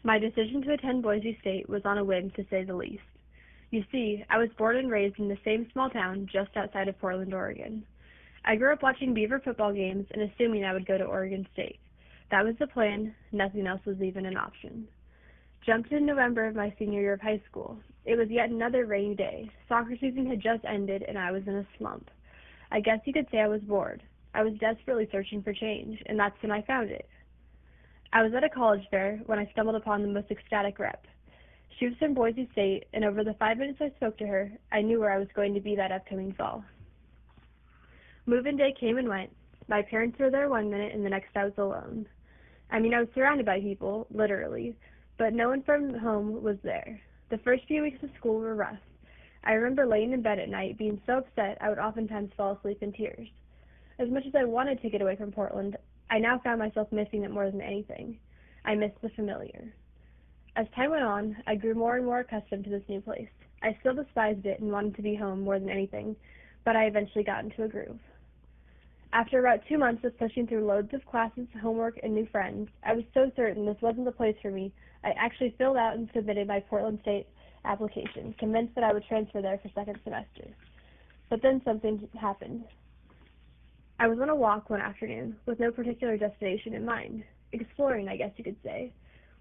My decision to attend Boise State was on a whim, to say the least. You see, I was born and raised in the same small town just outside of Portland, Oregon. I grew up watching Beaver football games and assuming I would go to Oregon State. That was the plan. Nothing else was even an option. Jumped in November of my senior year of high school. It was yet another rainy day. Soccer season had just ended, and I was in a slump. I guess you could say I was bored. I was desperately searching for change, and that's when I found it. I was at a college fair when I stumbled upon the most ecstatic rep. She was from Boise State, and over the 5 minutes I spoke to her, I knew where I was going to be that upcoming fall. Move-in day came and went. My parents were there 1 minute, and the next I was alone. I was surrounded by people, literally, but no one from home was there. The first few weeks of school were rough. I remember laying in bed at night being so upset I would oftentimes fall asleep in tears. As much as I wanted to get away from Portland, I now found myself missing it more than anything. I missed the familiar. As time went on, I grew more and more accustomed to this new place. I still despised it and wanted to be home more than anything, but I eventually got into a groove. After about 2 months of pushing through loads of classes, homework, and new friends, I was so certain this wasn't the place for me, I actually filled out and submitted my Portland State application, convinced that I would transfer there for second semester. But then something happened. I was on a walk one afternoon, with no particular destination in mind, exploring, I guess you could say,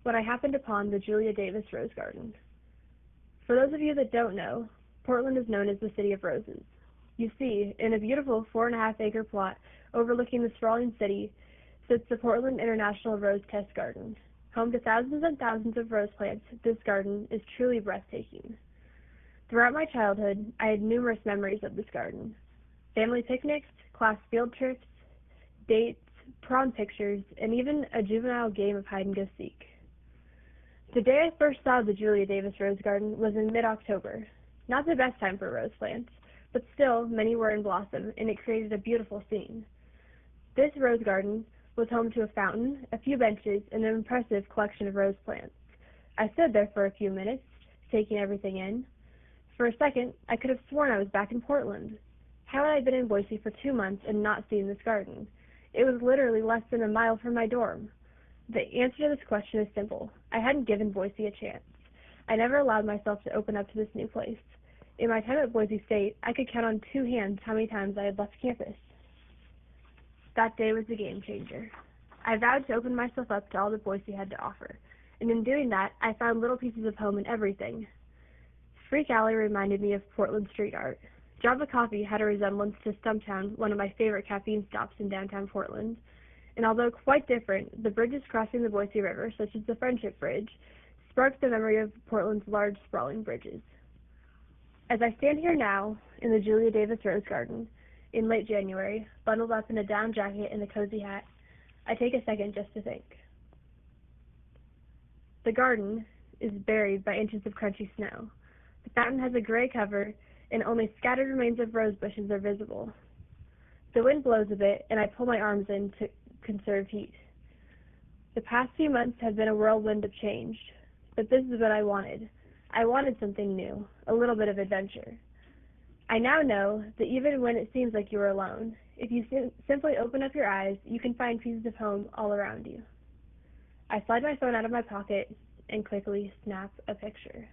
when I happened upon the Julia Davis Rose Garden. For those of you that don't know, Portland is known as the City of Roses. You see, in a beautiful 4.5-acre plot overlooking the sprawling city sits the Portland International Rose Test Garden. Home to thousands and thousands of rose plants, this garden is truly breathtaking. Throughout my childhood, I had numerous memories of this garden. Family picnics, class field trips, dates, prom pictures, and even a juvenile game of hide-and-go-seek. The day I first saw the Julia Davis Rose Garden was in mid-October. Not the best time for rose plants, but still, many were in blossom, and it created a beautiful scene. This rose garden was home to a fountain, a few benches, and an impressive collection of rose plants. I stood there for a few minutes, taking everything in. For a second, I could have sworn I was back in Portland. How had I been in Boise for 2 months and not seen this garden? It was literally less than a mile from my dorm. The answer to this question is simple. I hadn't given Boise a chance. I never allowed myself to open up to this new place. In my time at Boise State, I could count on 2 hands how many times I had left campus. That day was a game changer. I vowed to open myself up to all that Boise had to offer, and in doing that, I found little pieces of home in everything. Freak Alley reminded me of Portland street art. Java Coffee had a resemblance to Stumptown, one of my favorite caffeine stops in downtown Portland, and although quite different, the bridges crossing the Boise River, such as the Friendship Bridge, sparked the memory of Portland's large, sprawling bridges. As I stand here now, in the Julia Davis Rose Garden, in late January, bundled up in a down jacket and a cozy hat, I take a second just to think. The garden is buried by inches of crunchy snow. The fountain has a gray cover, and only scattered remains of rose bushes are visible. The wind blows a bit, and I pull my arms in to conserve heat. The past few months have been a whirlwind of change, but this is what I wanted. I wanted something new, a little bit of adventure. I now know that even when it seems like you are alone, if you simply open up your eyes, you can find pieces of home all around you. I slide my phone out of my pocket and quickly snap a picture.